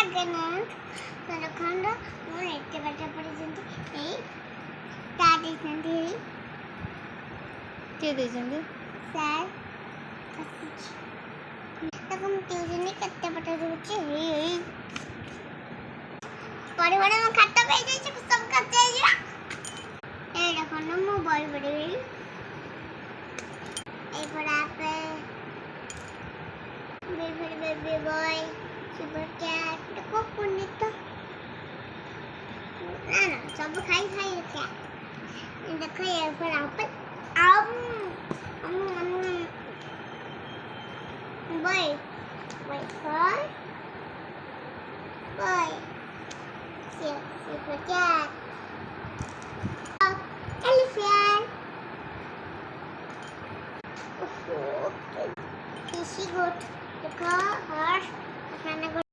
ଲାଗେନା ଖଣ୍ଡ ମୁଁ ଏତେ ବାଟ ପଡ଼ିଛନ୍ତି ଏଇ ତା ଦେଇଛନ୍ତି କିଏ ଦେଇଛନ୍ତି? ସାର୍ ଆସିଛି ତାକୁ ମୁଁ ଟ୍ୟୁସନରେ କେତେ ବାଟ ଦେଉଛି ଏଇ ପରିମାଣ ମୋ ଖାତା ପାଇଯାଇଛି ସବୁ ଖାତା ହେଇଯିବ ଏଇଟା ଖଣ୍ଡ ମୁଁ ବହି ପଢ଼ିବି ଏଇ ପଢ଼ା ଆପେ baby boy super cat देखो पुण्य तो ना सब खाई रखा देखो ये पर अपन boy wait for boy super cat elephant fishy goat देखो